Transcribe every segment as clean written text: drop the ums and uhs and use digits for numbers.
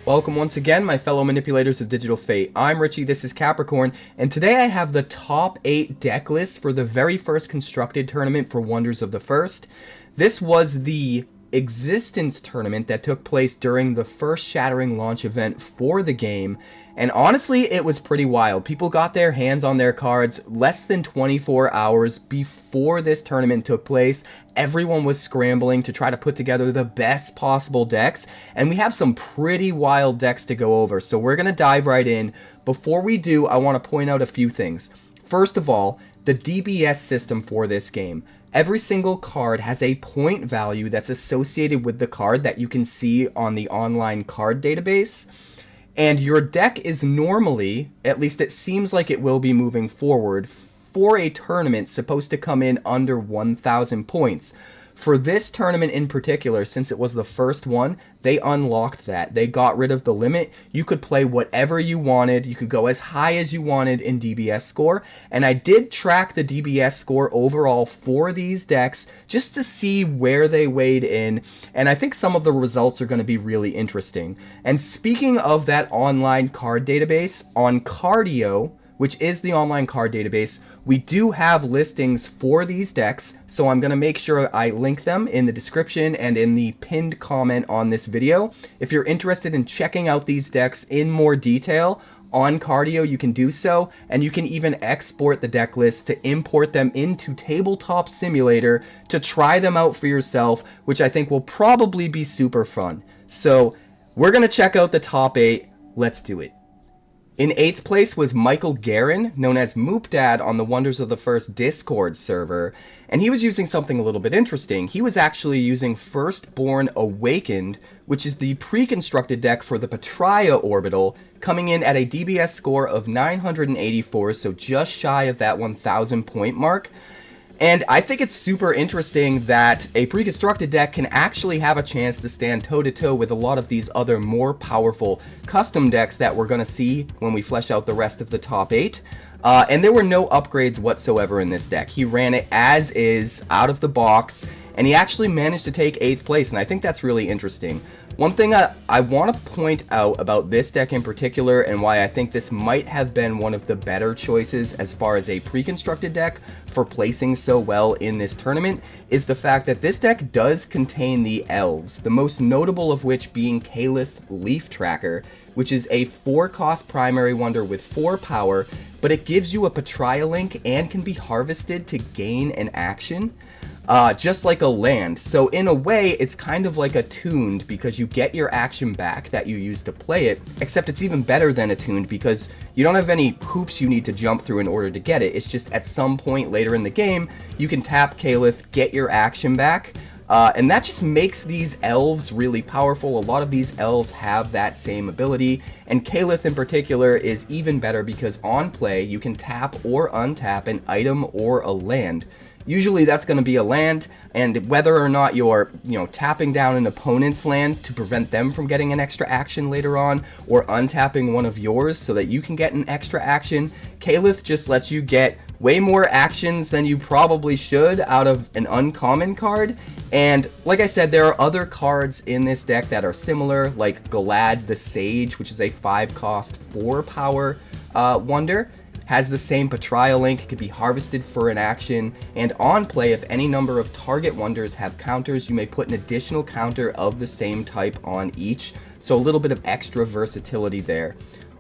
Welcome once again, my fellow manipulators of digital fate. I'm Richie, this is Capricorn, and today I have the top 8 deck list for the very first constructed tournament for Wonders of the First. This was the existence tournament that took place during the first Shattering launch event for the game, and honestly, it was pretty wild. People got their hands on their cards less than 24 hours before this tournament took place. Everyone was scrambling to try to put together the best possible decks, and we have some pretty wild decks to go over, so we're going to dive right in. Before we do, I want to point out a few things. First of all, the DBS system for this game. Every single card has a point value that's associated with the card that you can see on the online card database. And your deck is normally, at least it seems like it will be moving forward, for a tournament supposed to come in under 1,000 points. For this tournament in particular, since it was the first one, they unlocked that. They got rid of the limit. You could play whatever you wanted. You could go as high as you wanted in DBS score. And I did track the DBS score overall for these decks just to see where they weighed in. And I think some of the results are going to be really interesting. And speaking of that online card database, on 𝐼𝐿𝐼, which is the online card database, we do have listings for these decks, so I'm going to make sure I link them in the description and in the pinned comment on this video. If you're interested in checking out these decks in more detail on 𝐼𝐿𝐼, you can do so, and you can even export the deck list to import them into Tabletop Simulator to try them out for yourself, which I think will probably be super fun. So we're going to check out the top 8. Let's do it. In 8th place was Michael Geurin, known as Moopdad on the Wonders of the First Discord server, and he was using something a little bit interesting. He was actually using FIRSTBORN Awakened, which is the pre-constructed deck for the Petraia orbital, coming in at a DBS score of 984, so just shy of that 1,000 point mark. And I think it's super interesting that a pre-constructed deck can actually have a chance to stand toe-to-toe with a lot of these other more powerful custom decks that we're going to see when we flesh out the rest of the top 8. And there were no upgrades whatsoever in this deck. He ran it as is, out of the box, and he actually managed to take 8th place, and I think that's really interesting. One thing I want to point out about this deck in particular, and why I think this might have been one of the better choices as far as a pre-constructed deck for placing so well in this tournament, is the fact that this deck does contain the elves, the most notable of which being 𝐾𝐿𝐼 Leaf Tracker, which is a 4-cost primary wonder with 4 power, but it gives you a Petraia link and can be harvested to gain an action. Just like a land. So in a way, it's kind of like attuned because you get your action back that you use to play it, except it's even better than attuned because you don't have any hoops you need to jump through in order to get it. It's just at some point later in the game, you can tap 𝐾𝐿𝐼, get your action back, and that just makes these elves really powerful. A lot of these elves have that same ability, and 𝐾𝐿𝐼 in particular is even better because on play, you can tap or untap an item or a land. Usually that's going to be a land, and whether or not you're, tapping down an opponent's land to prevent them from getting an extra action later on, or untapping one of yours so that you can get an extra action, 𝐾𝐿𝐼 just lets you get way more actions than you probably should out of an uncommon card. And like I said, there are other cards in this deck that are similar, like Galad the Sage, which is a 5-cost 4-power wonder. Has the same Petraia link, could be harvested for an action, and on play, if any number of target wonders have counters, you may put an additional counter of the same type on each, so a little bit of extra versatility there.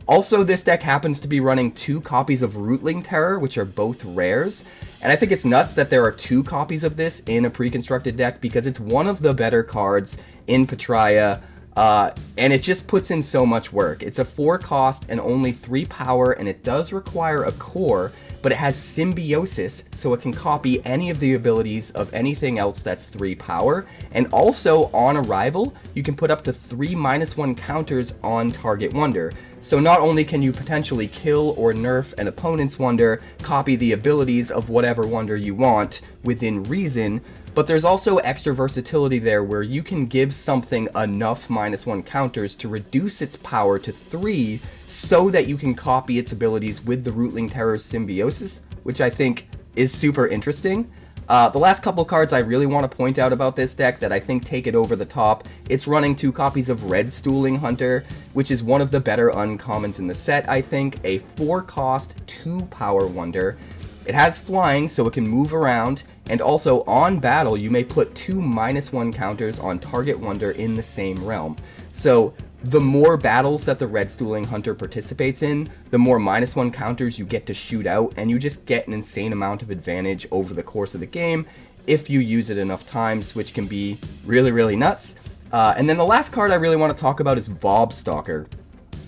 Also, this deck happens to be running 2 copies of Rootling Terror, which are both rares, and I think it's nuts that there are 2 copies of this in a pre-constructed deck because it's one of the better cards in Petraia. And it just puts in so much work. It's a 4-cost and only 3 power, and it does require a core, but it has Symbiosis, so it can copy any of the abilities of anything else that's 3 power, and also on arrival, you can put up to 3 -1 counters on target wonder. So not only can you potentially kill or nerf an opponent's wonder, copy the abilities of whatever wonder you want within reason, but there's also extra versatility there where you can give something enough -1 counters to reduce its power to 3 so that you can copy its abilities with the Rootling Terror's Symbiosis, which I think is super interesting. The last couple cards I really want to point out about this deck that I think take it over the top, it's running 2 copies of Red Stooling Hunter, which is one of the better uncommons in the set, I think. A 4-cost, 2-power wonder. It has flying, so it can move around, and also on battle, you may put 2 -1 counters on target wonder in the same realm. So the more battles that the Red Stooling Hunter participates in, the more -1 counters you get to shoot out, and you just get an insane amount of advantage over the course of the game if you use it enough times, which can be really, really nuts. And then the last card I really want to talk about is Vobstalker.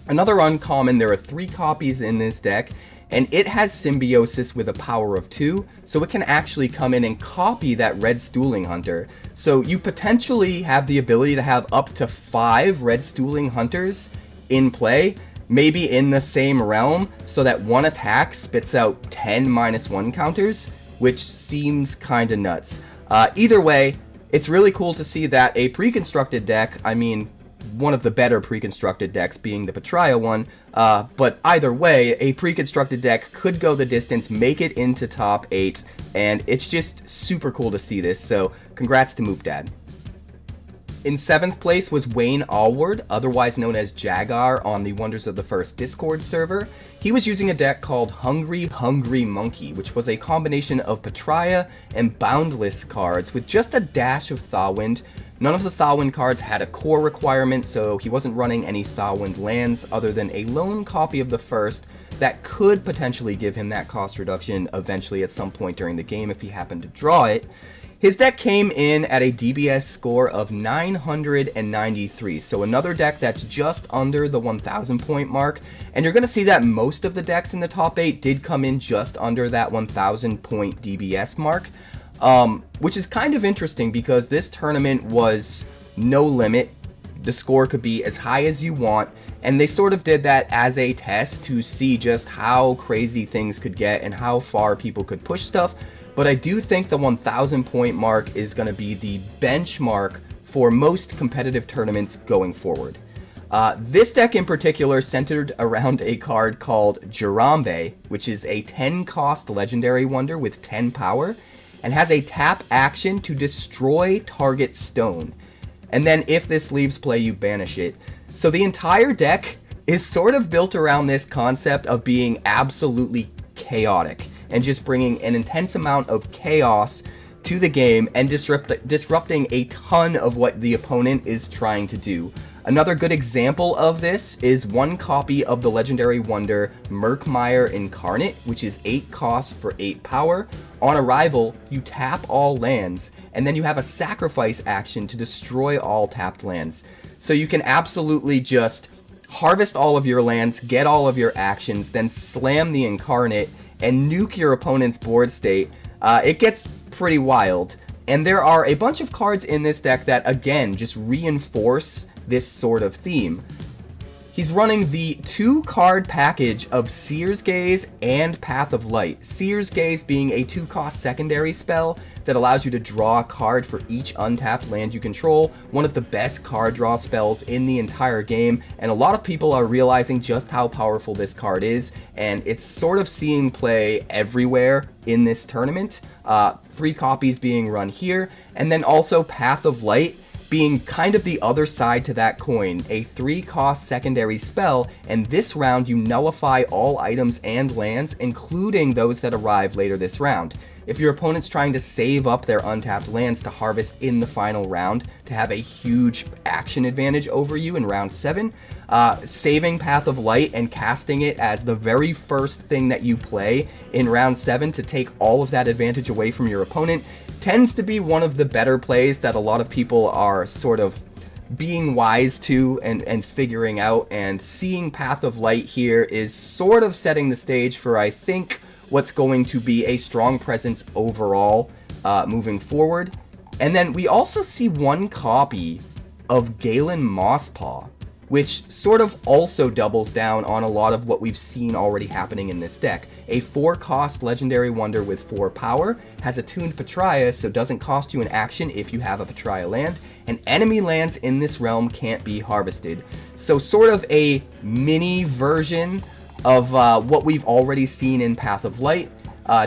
Another uncommon. There are 3 copies in this deck, and it has Symbiosis with a power of 2, so it can actually come in and copy that Red Stooling Hunter. So you potentially have the ability to have up to 5 Red Stooling Hunters in play, maybe in the same realm, so that one attack spits out 10 -1 counters, which seems kinda nuts. Either way, it's really cool to see that a pre-constructed deck, I mean, one of the better pre-constructed decks being the Petraia one, but either way, a pre-constructed deck could go the distance, make it into top 8, and it's just super cool to see this, so congrats to Moopdad. In 7th place was Wayne Alward, otherwise known as Jagar on the Wonders of the First Discord server. He was using a deck called Hungry Monkey, which was a combination of Petraia and Boundless cards with just a dash of Thalwind. None of the Thalwind cards had a core requirement, so he wasn't running any Thalwind lands other than a lone copy of the first that could potentially give him that cost reduction eventually at some point during the game if he happened to draw it. His deck came in at a DBS score of 993, so another deck that's just under the 1,000 point mark, and you're going to see that most of the decks in the top 8 did come in just under that 1,000 point DBS mark. Which is kind of interesting because this tournament was no limit. The score could be as high as you want, and they sort of did that as a test to see just how crazy things could get and how far people could push stuff. But I do think the 1,000 point mark is going to be the benchmark for most competitive tournaments going forward. This deck in particular centered around a card called 𝐽𝐸, which is a 10-cost legendary wonder with 10 power, and has a tap action to destroy target stone. And then if this leaves play, you banish it. So the entire deck is sort of built around this concept of being absolutely chaotic and just bringing an intense amount of chaos to the game and disrupting a ton of what the opponent is trying to do. Another good example of this is one copy of the legendary wonder Murkmire Incarnate, which is 8 cost for 8 power. On arrival, you tap all lands, and then you have a sacrifice action to destroy all tapped lands. So you can absolutely just harvest all of your lands, get all of your actions, then slam the Incarnate and nuke your opponent's board state. It gets pretty wild. And there are a bunch of cards in this deck that, again, just reinforce this sort of theme. He's running the 2-card package of Seer's Gaze and Path of Light. Seer's Gaze being a 2-cost secondary spell that allows you to draw a card for each untapped land you control. One of the best card draw spells in the entire game, and a lot of people are realizing just how powerful this card is, and it's sort of seeing play everywhere in this tournament. 3 copies being run here, and then also Path of Light being kind of the other side to that coin, a 3-cost secondary spell, and this round you nullify all items and lands, including those that arrive later this round. If your opponent's trying to save up their untapped lands to harvest in the final round to have a huge action advantage over you in round 7, saving Path of Light and casting it as the very first thing that you play in round 7 to take all of that advantage away from your opponent tends to be one of the better plays that a lot of people are sort of being wise to and figuring out, and seeing Path of Light here is sort of setting the stage for, I think, what's going to be a strong presence overall moving forward. And then we also see one copy of Galen Mosspaw, which sort of also doubles down on a lot of what we've seen already happening in this deck. A 4-cost legendary wonder with 4 power, has attuned Petraia, so doesn't cost you an action if you have a Petraia land, and enemy lands in this realm can't be harvested. So sort of a mini version of what we've already seen in Path of Light,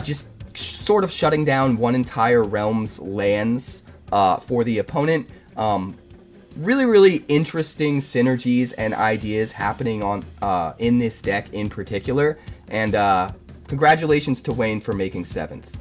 just sort of shutting down one entire realm's lands for the opponent. Really interesting synergies and ideas happening on in this deck in particular, and congratulations to Wayne for making 7th.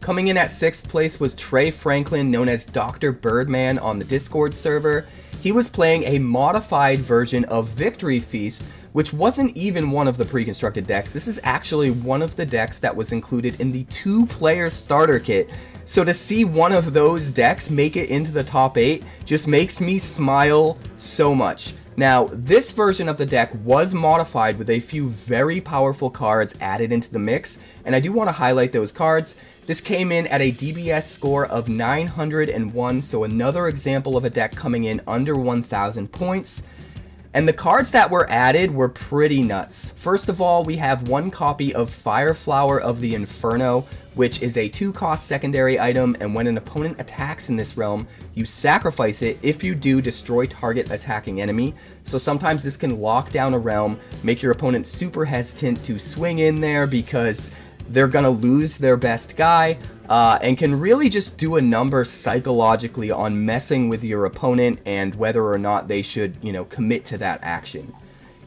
Coming in at 6th place was Trey Franklin, known as Dr. Birdman on the Discord server. He was playing a modified version of Victory Feast, which wasn't even one of the pre-constructed decks. This is actually one of the decks that was included in the 2-player starter kit. So to see one of those decks make it into the top 8 just makes me smile so much. Now, this version of the deck was modified with a few very powerful cards added into the mix, and I do want to highlight those cards. This came in at a DBS score of 901, so another example of a deck coming in under 1,000 points. And the cards that were added were pretty nuts. First of all, we have one copy of Fireflower of the Inferno, which is a 2-cost secondary item, and when an opponent attacks in this realm, you sacrifice it. If you do, destroy target attacking enemy. So sometimes this can lock down a realm, make your opponent super hesitant to swing in there because they're gonna lose their best guy, and can really just do a number psychologically on messing with your opponent and whether or not they should, commit to that action.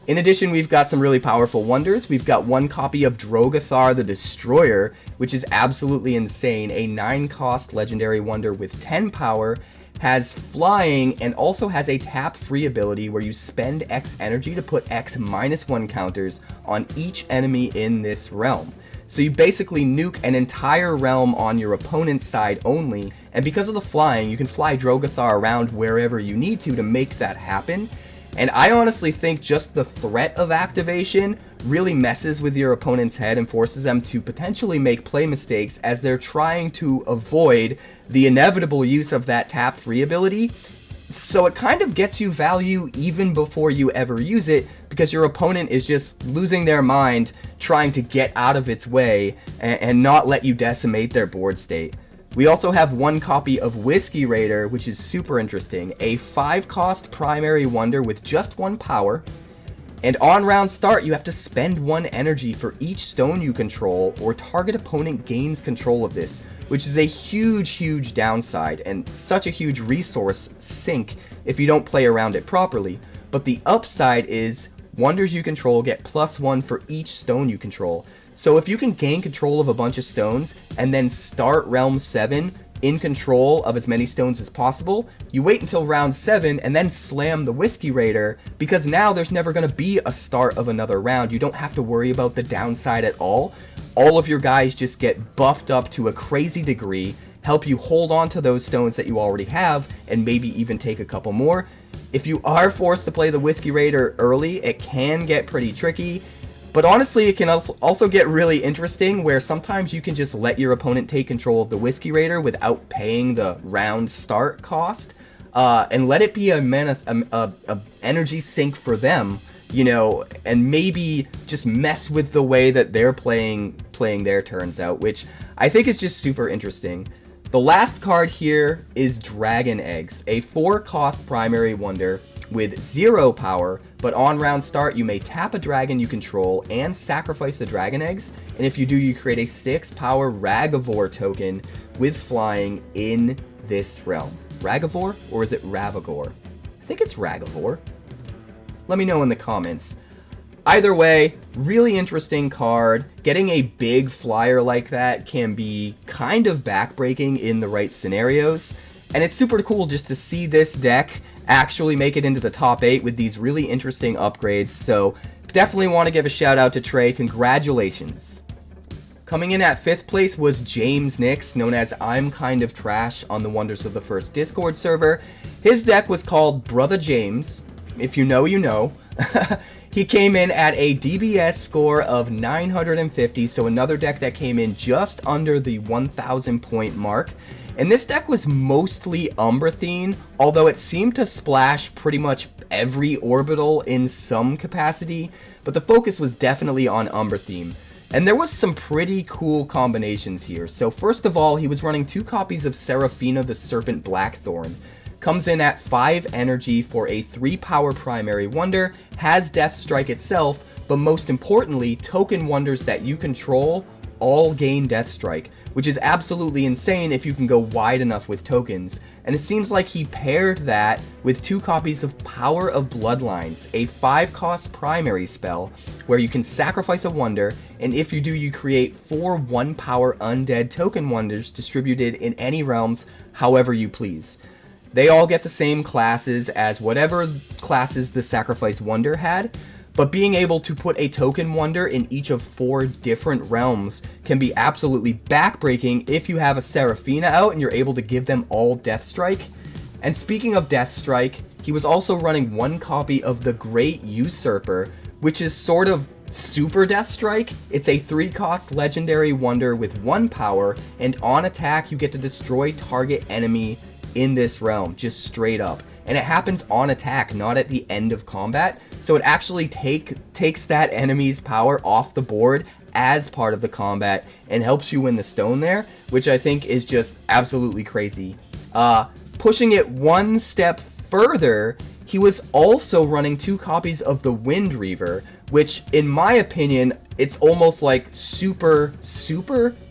In addition, we've got some really powerful wonders. We've got one copy of Drogothar the Destroyer, which is absolutely insane. A 9-cost legendary wonder with 10 power, has flying, and also has a tap-free ability where you spend X energy to put X -1 counters on each enemy in this realm. So you basically nuke an entire realm on your opponent's side only, and because of the flying, you can fly Drogothar around wherever you need to make that happen. And I honestly think just the threat of activation really messes with your opponent's head and forces them to potentially make play mistakes as they're trying to avoid the inevitable use of that tap-free ability. So it kind of gets you value even before you ever use it, because your opponent is just losing their mind trying to get out of its way and not let you decimate their board state. We also have one copy of Whiskey Raider, which is super interesting. A 5-cost primary wonder with just 1 power. And on round start, you have to spend 1 energy for each stone you control, or target opponent gains control of this, which is a huge downside and such a huge resource sink if you don't play around it properly. But the upside is wonders you control get +1 for each stone you control. So if you can gain control of a bunch of stones and then start Realm 7 in control of as many stones as possible, you wait until round 7 and then slam the Whiskey Raider, because now there's never going to be a start of another round. You don't have to worry about the downside at all. All of your guys just get buffed up to a crazy degree, help you hold on to those stones that you already have, and maybe even take a couple more. If you are forced to play the Whiskey Raider early, it can get pretty tricky. But honestly, it can also get really interesting, where sometimes you can just let your opponent take control of the Whiskey Raider without paying the round start cost, and let it be a energy sink for them, and maybe just mess with the way that they're playing their turns out, which I think is just super interesting. The last card here is Dragon Eggs, a 4-cost primary wonder with 0 power, but on round start you may tap a dragon you control and sacrifice the dragon eggs, and if you do, you create a 6-power Ragavor token with flying in this realm. Ragavor, or is it Ravagor? I think it's Ragavor. Let me know in the comments. Either way, really interesting card. Getting a big flyer like that can be kind of backbreaking in the right scenarios, and it's super cool just to see this deck actually make it into the top 8 with these really interesting upgrades. So definitely want to give a shout out to Trey. Congratulations. Coming in at 5th place was James Nix, known as I'm Kind of Trash on the Wonders of the First Discord server. His deck was called Brother James. If you know, you know. He came in at a DBS score of 950, so another deck that came in just under the 1,000 point mark. And this deck was mostly Umbrathene, although it seemed to splash pretty much every orbital in some capacity, but the focus was definitely on Umbrathene. And there was some pretty cool combinations here. So first of all, he was running 2 copies of Seraphina the Serpent Blackthorn. Comes in at 5 energy for a 3-power primary wonder, has Death Strike itself, but most importantly, token wonders that you control all gain Death Strike, which is absolutely insane if you can go wide enough with tokens. And it seems like he paired that with 2 copies of Power of Bloodlines, a 5-cost primary spell where you can sacrifice a wonder, and if you do, you create 4 1-power undead token wonders distributed in any realms however you please. They all get the same classes as whatever classes the Sacrifice Wonder had, but being able to put a token wonder in each of 4 different realms can be absolutely backbreaking if you have a Seraphina out and you're able to give them all Death Strike. And speaking of Death Strike, he was also running 1 copy of the Great Usurper, which is sort of Super Death Strike. It's a 3-cost legendary wonder with 1 power, and on attack you get to destroy target enemy in this realm, just straight up. And it happens on attack, not at the end of combat, so it actually takes that enemy's power off the board as part of the combat and helps you win the stone there, which I think is just absolutely crazy. Pushing it 1 step further, he was also running 2 copies of the Wind Reaver, which in my opinion, it's almost like super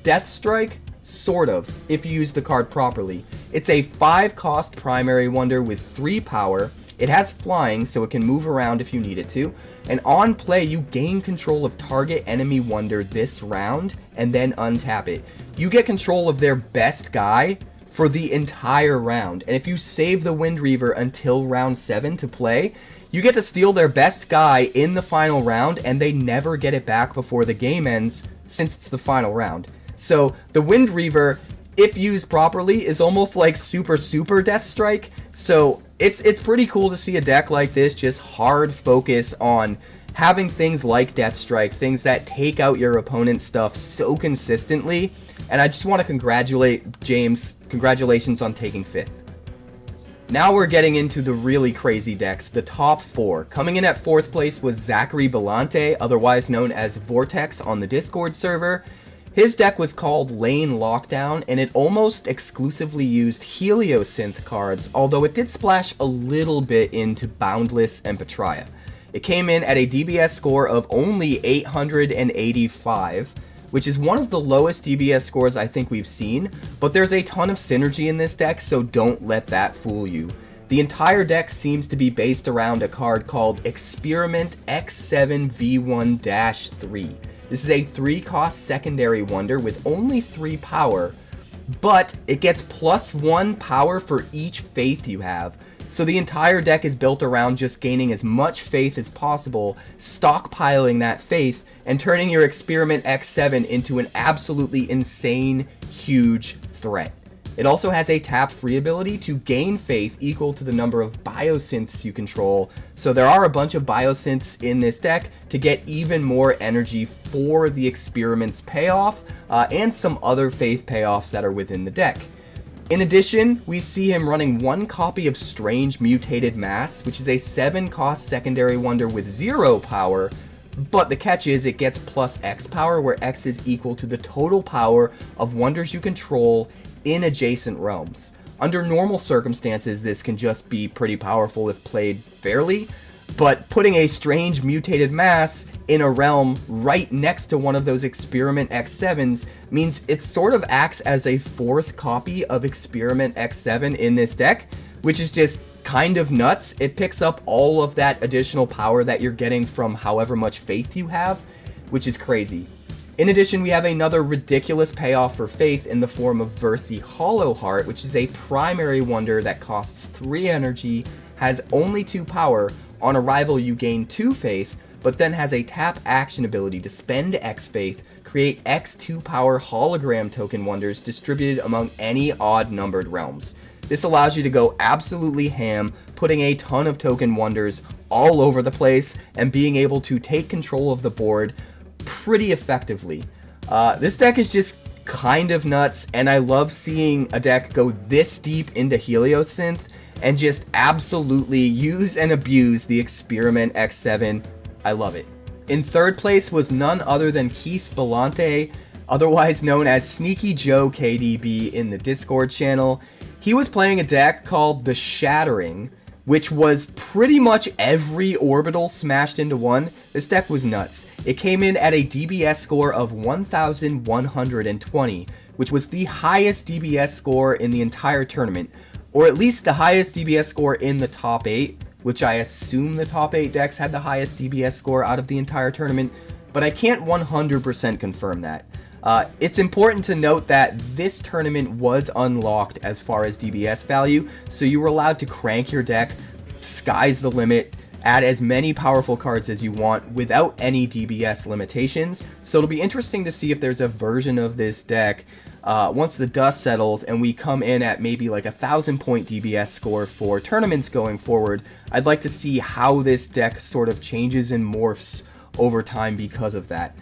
Death Strike. Sort of, if you use the card properly. It's a 5-cost primary wonder with 3 power. It has flying, so it can move around if you need it to. And on play, you gain control of target enemy wonder this round, and then untap it. You get control of their best guy for the entire round. And if you save the Wind Reaver until round 7 to play, you get to steal their best guy in the final round, and they never get it back before the game ends, since it's the final round. So the Wind Reaver, if used properly, is almost like super Death Strike. So it's pretty cool to see a deck like this just hard focus on having things like Death Strike, things that take out your opponent's stuff so consistently. And I just want to congratulate James. Congratulations on taking 5th. Now we're getting into the really crazy decks, the top 4. Coming in at 4th place was Zachary Bellante, otherwise known as Vortex on the Discord server. His deck was called Lane Lockdown, and it almost exclusively used Heliosynth cards, although it did splash a little bit into Boundless and Petraia. It came in at a DBS score of only 885, which is one of the lowest DBS scores I think we've seen, but there's a ton of synergy in this deck, so don't let that fool you. The entire deck seems to be based around a card called Experiment X7 V1-3. This is a 3-cost secondary wonder with only 3 power, but it gets +1 power for each faith you have. So the entire deck is built around just gaining as much faith as possible, stockpiling that faith, and turning your Experiment X7 into an absolutely insane, huge threat. It also has a tap-free ability to gain faith equal to the number of biosynths you control, so there are a bunch of biosynths in this deck to get even more energy for the experiment's payoff, and some other faith payoffs that are within the deck. In addition, we see him running 1 copy of Strange Mutated Mass, which is a 7-cost secondary wonder with 0 power, but the catch is it gets +X power, where X is equal to the total power of wonders you control in adjacent realms. Under normal circumstances, this can just be pretty powerful if played fairly, but putting a Strange Mutated Mass in a realm right next to one of those Experiment X7s means it sort of acts as a 4th copy of Experiment X7 in this deck, which is just kind of nuts. It picks up all of that additional power that you're getting from however much faith you have, which is crazy. In addition, we have another ridiculous payoff for faith in the form of Versi Hollow Heart, which is a primary wonder that costs 3 energy, has only 2 power. On arrival, you gain 2 faith, but then has a tap action ability to spend X faith, create X 2 power hologram token wonders distributed among any odd numbered realms. This allows you to go absolutely ham, putting a ton of token wonders all over the place and being able to take control of the board pretty effectively. This deck is just kind of nuts, and I love seeing a deck go this deep into Heliosynth and just absolutely use and abuse the Experiment X7. I love it. In 3rd place was none other than Keith Bellante, otherwise known as Sneaky Joe KDB in the Discord channel. He was playing a deck called the Shattering, which was pretty much every orbital smashed into one. This deck was nuts. It came in at a DBS score of 1,120, which was the highest DBS score in the entire tournament, or at least the highest DBS score in the top 8, which I assume the top 8 decks had the highest DBS score out of the entire tournament, but I can't 100% confirm that. It's important to note that this tournament was unlocked as far as DBS value, so you were allowed to crank your deck, sky's the limit, add as many powerful cards as you want without any DBS limitations. So it'll be interesting to see if there's a version of this deck once the dust settles and we come in at maybe like 1,000-point DBS score for tournaments going forward. I'd like to see how this deck sort of changes and morphs over time because of that.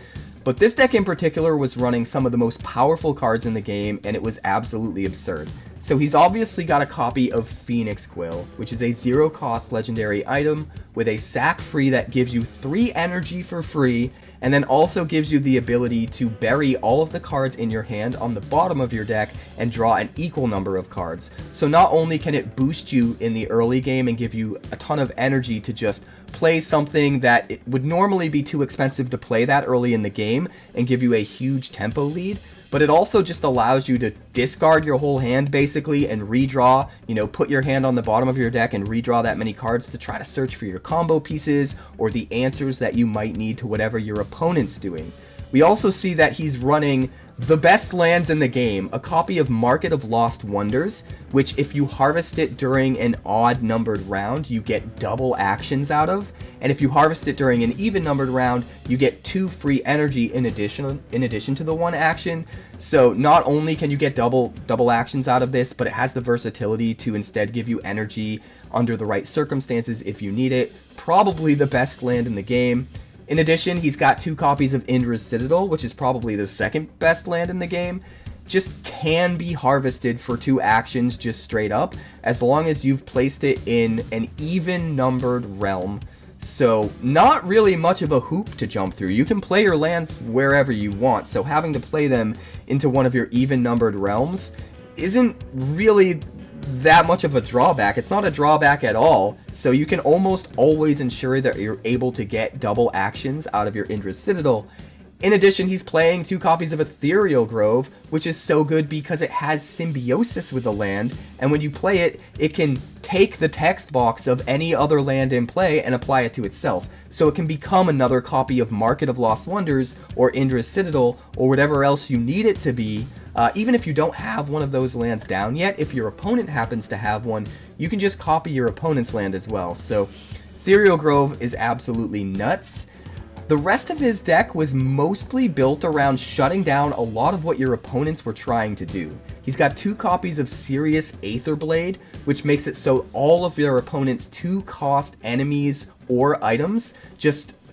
But this deck in particular was running some of the most powerful cards in the game, and it was absolutely absurd. So he's obviously got a copy of Phoenix Quill, which is a 0-cost legendary item with a sack free that gives you 3 energy for free, and then also gives you the ability to bury all of the cards in your hand on the bottom of your deck and draw an equal number of cards. So not only can it boost you in the early game and give you a ton of energy to just play something that it would normally be too expensive to play that early in the game and give you a huge tempo lead, but it also just allows you to discard your whole hand basically and redraw, put your hand on the bottom of your deck and redraw that many cards to try to search for your combo pieces or the answers that you might need to whatever your opponent's doing. We also see that he's running the best lands in the game, a copy of Market of Lost Wonders, which if you harvest it during an odd numbered round, you get double actions out of, and if you harvest it during an even numbered round, you get 2 free energy in addition to the 1 action. So not only can you get double actions out of this, but it has the versatility to instead give you energy under the right circumstances if you need it. Probably the best land in the game. In addition, he's got 2 copies of Indra's Citadel, which is probably the second best land in the game. Just can be harvested for 2 actions just straight up, as long as you've placed it in an even numbered realm. So not really much of a hoop to jump through. You can play your lands wherever you want, so having to play them into one of your even numbered realms isn't really that much of a drawback. It's not a drawback at all, so you can almost always ensure that you're able to get double actions out of your Indra's Citadel. In addition, he's playing 2 copies of Ethereal Grove, which is so good because it has symbiosis with the land, and when you play it, it can take the text box of any other land in play and apply it to itself. So it can become another copy of Market of Lost Wonders, or Indra's Citadel, or whatever else you need it to be. Even if you don't have one of those lands down yet, if your opponent happens to have one, you can just copy your opponent's land as well. So Ethereal Grove is absolutely nuts. The rest of his deck was mostly built around shutting down a lot of what your opponents were trying to do. He's got 2 copies of Sirius Aetherblade, which makes it so all of your opponent's 2-cost enemies or items,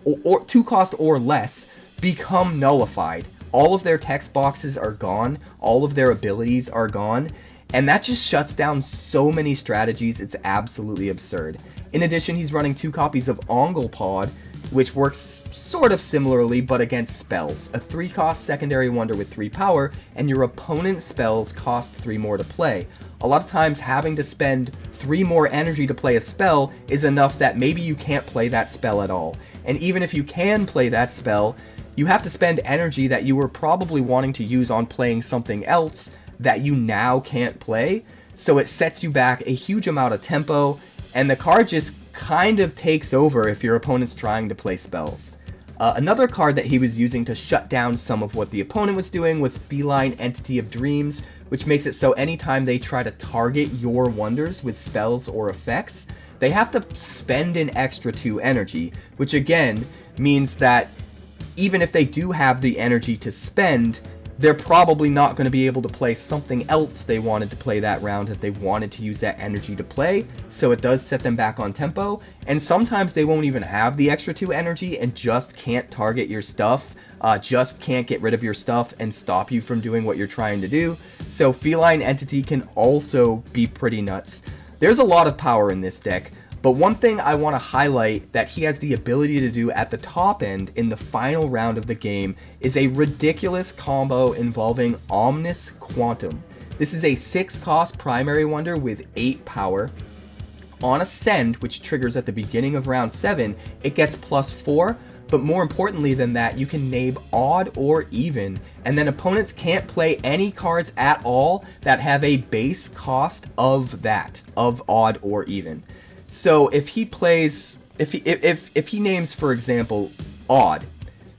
or 2 cost or less, become nullified. All of their text boxes are gone, all of their abilities are gone, and that just shuts down so many strategies, it's absolutely absurd. In addition, he's running 2 copies of Onglepod, which works sort of similarly but against spells. A 3-cost secondary wonder with 3 power, and your opponent's spells cost 3 more to play. A lot of times having to spend 3 more energy to play a spell is enough that maybe you can't play that spell at all. And even if you can play that spell, you have to spend energy that you were probably wanting to use on playing something else that you now can't play, so it sets you back a huge amount of tempo, and the card just kind of takes over if your opponent's trying to play spells. Another card that he was using to shut down some of what the opponent was doing was Feline Entity of Dreams, which makes it so anytime they try to target your wonders with spells or effects, they have to spend an extra 2 energy, which again means that even if they do have the energy to spend, they're probably not going to be able to play something else they wanted to play that round that they wanted to use that energy to play, so it does set them back on tempo, and sometimes they won't even have the extra 2 energy and just can't target your stuff, just can't get rid of your stuff and stop you from doing what you're trying to do, so Feline Entity can also be pretty nuts. There's a lot of power in this deck, but one thing I want to highlight that he has the ability to do at the top end in the final round of the game is a ridiculous combo involving Omnis Quantum. This is a 6-cost primary wonder with 8 power. on Ascend, which triggers at the beginning of round 7, it gets +4. But more importantly than that, you can name odd or even, and then opponents can't play any cards at all that have a base cost of that, of odd or even. So if he plays, if he names, for example, odd,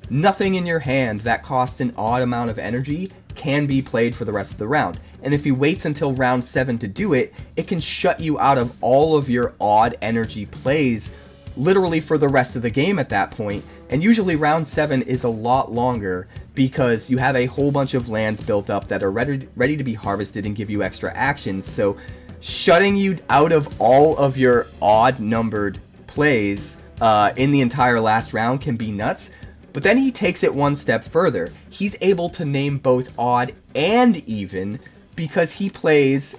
nothing in your hand that costs an odd amount of energy can be played for the rest of the round. And if he waits until round 7 to do it, it can shut you out of all of your odd energy plays literally for the rest of the game at that point. And usually round 7 is a lot longer because you have a whole bunch of lands built up that are ready to be harvested and give you extra actions. So shutting you out of all of your odd numbered plays in the entire last round can be nuts. But then he takes it one step further. He's able to name both odd and even because he plays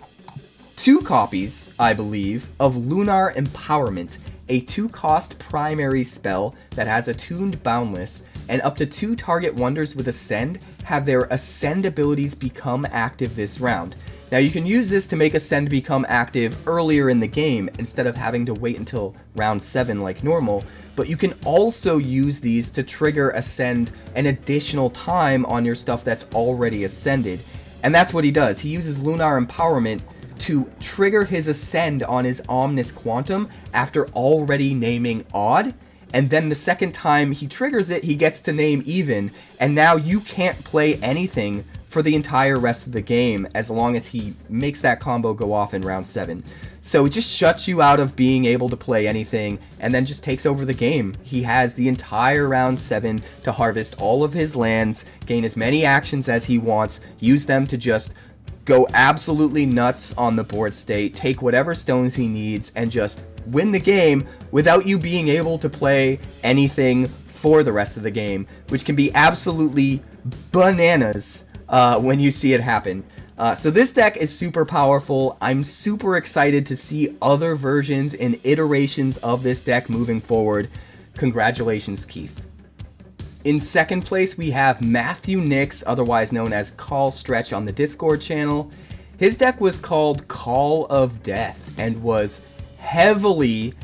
2 copies, I believe, of Lunar Empowerment, a 2-cost primary spell that has attuned Boundless, and up to 2 target wonders with Ascend have their Ascend abilities become active this round. Now you can use this to make Ascend become active earlier in the game instead of having to wait until round 7 like normal, but you can also use these to trigger Ascend an additional time on your stuff that's already Ascended. And that's what he does. He uses Lunar Empowerment to trigger his Ascend on his Omnis Quantum after already naming odd, and then the second time he triggers it, he gets to name even, and now you can't play anything for the entire rest of the game as long as he makes that combo go off in round 7. So it just shuts you out of being able to play anything and then just takes over the game. He has the entire round 7 to harvest all of his lands, gain as many actions as he wants, use them to just go absolutely nuts on the board state, take whatever stones he needs, and just win the game without you being able to play anything for the rest of the game, which can be absolutely bananas when you see it happen. So this deck is super powerful. I'm super excited to see other versions and iterations of this deck moving forward. Congratulations, Keith. In second place, we have Matthew Nix, otherwise known as Call Stretch on the Discord channel. His deck was called Call of Death and was heavily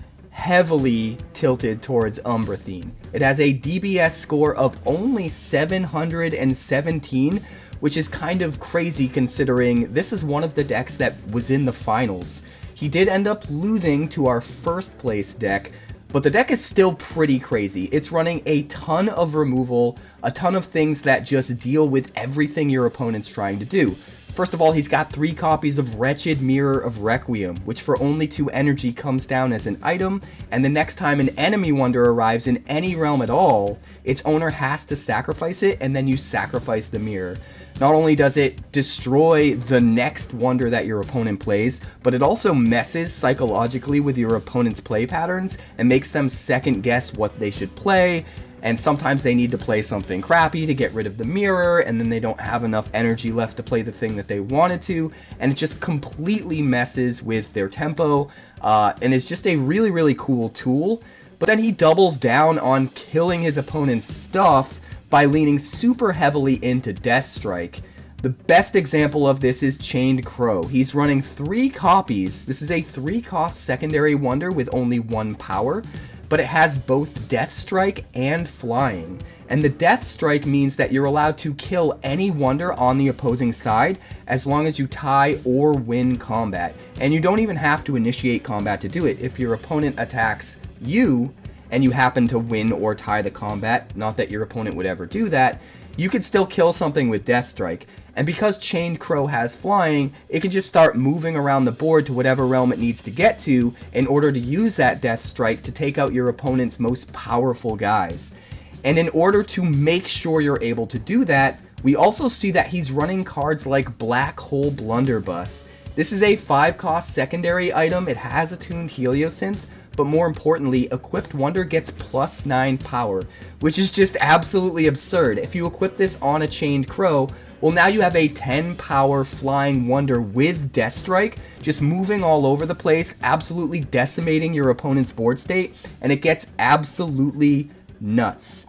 tilted towards Umbrathene. It has a DBS score of only 717, which is kind of crazy considering this is one of the decks that was in the finals. He did end up losing to our first place deck, but the deck is still pretty crazy. It's running a ton of removal, a ton of things that just deal with everything your opponent's trying to do. First of all, he's got 3 copies of Wretched Mirror of Requiem, which for only 2 energy comes down as an item, and the next time an enemy wonder arrives in any realm at all, its owner has to sacrifice it, and then you sacrifice the mirror. Not only does it destroy the next wonder that your opponent plays, but it also messes psychologically with your opponent's play patterns and makes them second guess what they should play, and sometimes they need to play something crappy to get rid of the mirror, and then they don't have enough energy left to play the thing that they wanted to, and it just completely messes with their tempo, and it's just a really cool tool. But then he doubles down on killing his opponent's stuff by leaning super heavily into Death Strike. The best example of this is Chained Crow. He's running 3 copies. This is a 3-cost secondary wonder with only 1 power, but it has both Death Strike and Flying. And the Death Strike means that you're allowed to kill any wonder on the opposing side as long as you tie or win combat. And you don't even have to initiate combat to do it. If your opponent attacks you, and you happen to win or tie the combat, not that your opponent would ever do that, you could still kill something with Death Strike. And because Chained Crow has Flying, it can just start moving around the board to whatever realm it needs to get to in order to use that Death Strike to take out your opponent's most powerful guys. And in order to make sure you're able to do that, we also see that he's running cards like Black Hole Blunderbuss. This is a 5-cost secondary item. It has attuned Heliosynth, but more importantly, equipped wonder gets +9 power, which is just absolutely absurd. If you equip this on a Chained Crow, well, now you have a 10 power flying wonder with Death Strike, just moving all over the place, absolutely decimating your opponent's board state, and it gets absolutely nuts.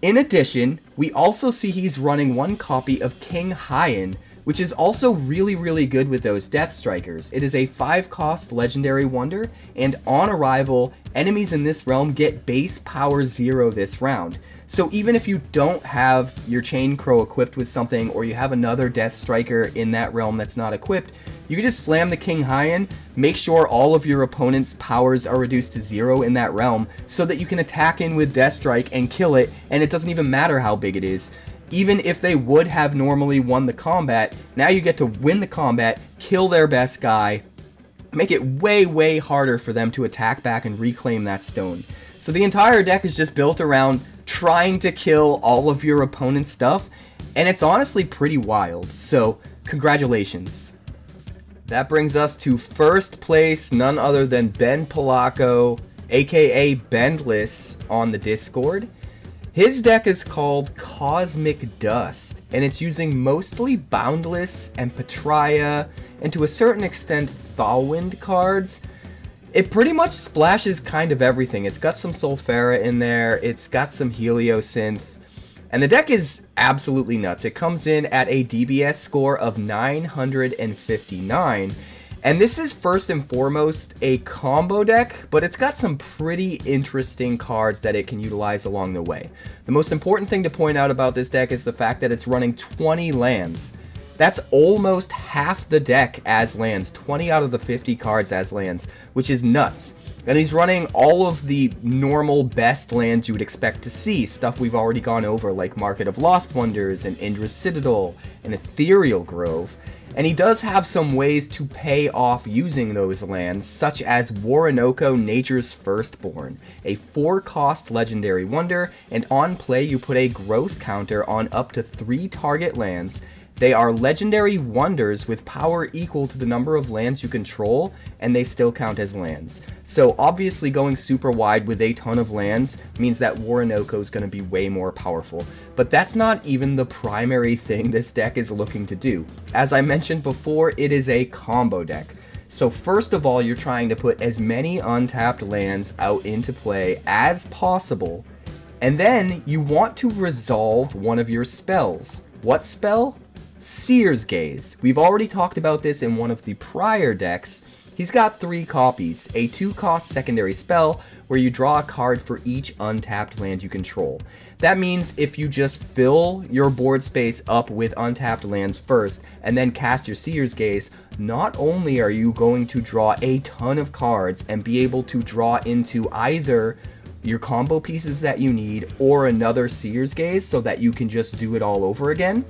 In addition, we also see he's running 1 copy of King Highen, which is also really, really good with those Death Strikers. It is a 5-cost legendary wonder, and on arrival, enemies in this realm get base power 0 this round. So even if you don't have your 𝐻𝐿 equipped with something, or you have another Death Striker in that realm that's not equipped, you can just slam the 𝐽𝐿𝐼𝐻, make sure all of your opponent's powers are reduced to 0 in that realm, so that you can attack in with Death Strike and kill it, and it doesn't even matter how big it is. Even if they would have normally won the combat, now you get to win the combat, kill their best guy, make it way, way harder for them to attack back and reclaim that stone. So the entire deck is just built around trying to kill all of your opponent's stuff, and it's honestly pretty wild, so congratulations. That brings us to first place, none other than Ben Palocko, aka Boundless, on the Discord. His deck is called Cosmic Dust, and it's using mostly Boundless and Petraia, and to a certain extent Thalwind cards. It pretty much splashes kind of everything. It's got some Solfera in there, it's got some Heliosynth, and the deck is absolutely nuts. It comes in at a DBS score of 959, and this is first and foremost a combo deck, but it's got some pretty interesting cards that it can utilize along the way. The most important thing to point out about this deck is the fact that it's running 20 lands. That's almost half the deck as lands, 20 out of the 50 cards as lands, which is nuts. And he's running all of the normal best lands you would expect to see, stuff we've already gone over like Market of Lost Wonders and Indra's Citadel and Ethereal Grove. And he does have some ways to pay off using those lands, such as Orinoco Nature's Firstborn, a 4-cost legendary wonder, and on play you put a growth counter on up to 3 target lands. They are legendary wonders with power equal to the number of lands you control, and they still count as lands. So obviously going super wide with a ton of lands means that Orinoco is going to be way more powerful. But that's not even the primary thing this deck is looking to do. As I mentioned before, it is a combo deck. So first of all, you're trying to put as many untapped lands out into play as possible, and then you want to resolve one of your spells. What spell? Seer's Gaze. We've already talked about this in one of the prior decks. He's got 3 copies, a 2-cost secondary spell where you draw a card for each untapped land you control. That means if you just fill your board space up with untapped lands first and then cast your Seer's Gaze, not only are you going to draw a ton of cards and be able to draw into either your combo pieces that you need or another Seer's Gaze so that you can just do it all over again,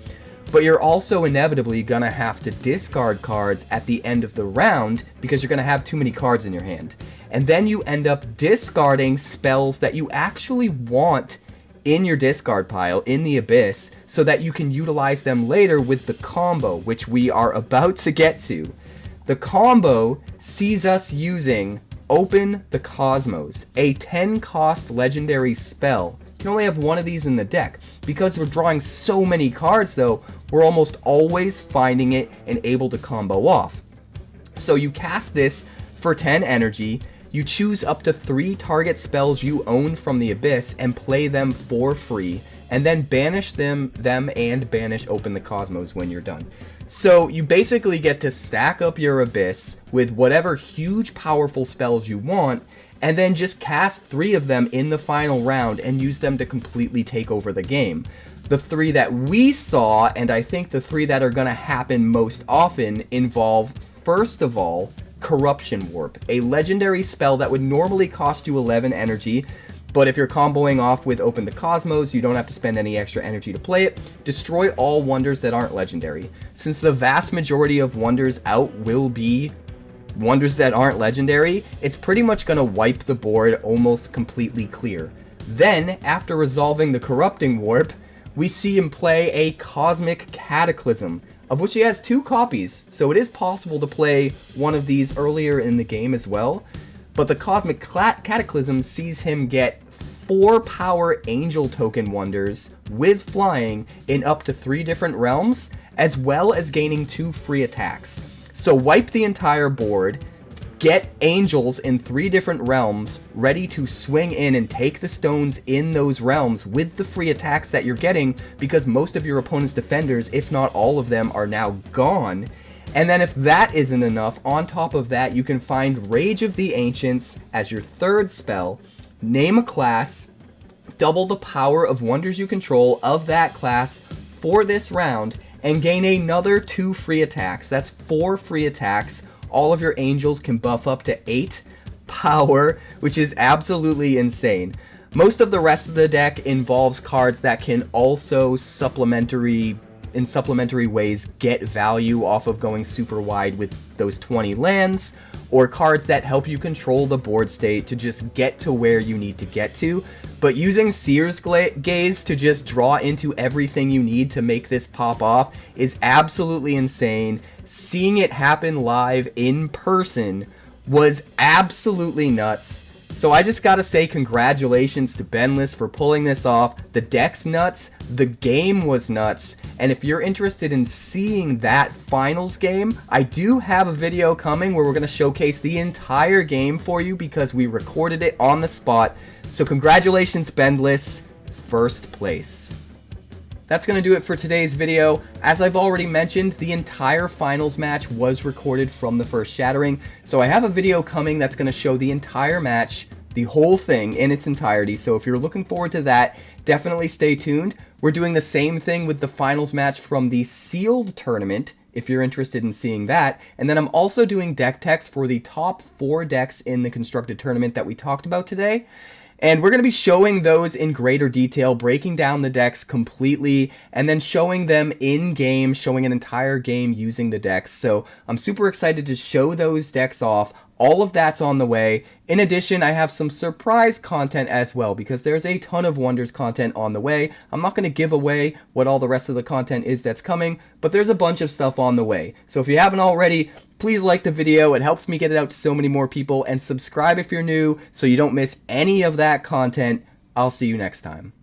but you're also inevitably going to have to discard cards at the end of the round because you're going to have too many cards in your hand. And then you end up discarding spells that you actually want in your discard pile in the Abyss so that you can utilize them later with the combo, which we are about to get to. The combo sees us using Open the Cosmos, a 10-cost legendary spell. You can only have one of these in the deck. Because we're drawing so many cards though, we're almost always finding it and able to combo off. So you cast this for 10 energy, you choose up to 3 target spells you own from the Abyss and play them for free, and then banish them and banish Open the Cosmos when you're done. So you basically get to stack up your Abyss with whatever huge powerful spells you want, and then just cast 3 of them in the final round and use them to completely take over the game. The 3 that we saw, and I think the 3 that are going to happen most often, involve, first of all, Corruption Warp, a legendary spell that would normally cost you 11 energy, but if you're comboing off with Open the Cosmos, you don't have to spend any extra energy to play it. Destroy all wonders that aren't legendary. Since the vast majority of wonders out will be wonders that aren't legendary, it's pretty much going to wipe the board almost completely clear. Then, after resolving the Corrupting Warp, we see him play a Cosmic Cataclysm, of which he has 2 copies, so it is possible to play one of these earlier in the game as well. But the Cosmic Cataclysm sees him get 4 power Angel token wonders with flying in up to 3 different realms, as well as gaining 2 free attacks. So wipe the entire board, get angels in 3 different realms ready to swing in and take the stones in those realms with the free attacks that you're getting, because most of your opponent's defenders, if not all of them, are now gone. And then if that isn't enough, on top of that, you can find Rage of the Ancients as your 3rd spell, name a class, double the power of wonders you control of that class for this round, and gain another 2 free attacks. That's 4 free attacks. All of your angels can buff up to 8 power, which is absolutely insane. Most of the rest of the deck involves cards that can also in supplementary ways get value off of going super wide with those 20 lands, or cards that help you control the board state to just get to where you need to get to. But using Seer's Gaze to just draw into everything you need to make this pop off is absolutely insane. Seeing it happen live in person was absolutely nuts. So I just gotta say congratulations to Boundless for pulling this off. The deck's nuts, the game was nuts, and if you're interested in seeing that finals game, I do have a video coming where we're gonna showcase the entire game for you because we recorded it on the spot. So congratulations, Boundless, 1st place. That's going to do it for today's video. As I've already mentioned, the entire finals match was recorded from the first Shattering, so I have a video coming that's going to show the entire match, the whole thing in its entirety, so if you're looking forward to that, definitely stay tuned. We're doing the same thing with the finals match from the sealed tournament, if you're interested in seeing that, and then I'm also doing deck techs for the top 4 decks in the constructed tournament that we talked about today. And we're going to be showing those in greater detail, breaking down the decks completely, and then showing them in-game, showing an entire game using the decks. So I'm super excited to show those decks off. All of that's on the way. In addition, I have some surprise content as well, because there's a ton of Wonders content on the way. I'm not going to give away what all the rest of the content is that's coming, but there's a bunch of stuff on the way. So if you haven't already, please like the video. It helps me get it out to so many more people, and subscribe if you're new so you don't miss any of that content. I'll see you next time.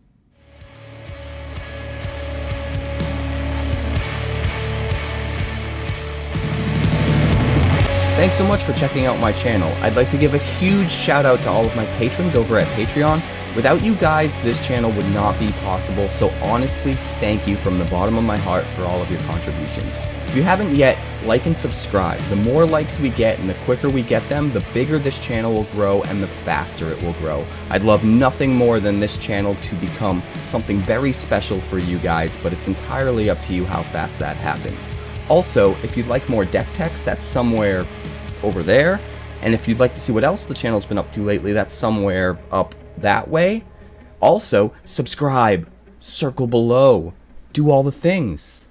Thanks so much for checking out my channel. I'd like to give a huge shout out to all of my patrons over at Patreon. Without you guys, this channel would not be possible, so honestly, thank you from the bottom of my heart for all of your contributions. If you haven't yet, like and subscribe. The more likes we get and the quicker we get them, the bigger this channel will grow and the faster it will grow. I'd love nothing more than this channel to become something very special for you guys, but it's entirely up to you how fast that happens. Also, if you'd like more deck techs, that's somewhere over there. And if you'd like to see what else the channel's been up to lately, that's somewhere up that way. Also, subscribe, circle below, do all the things.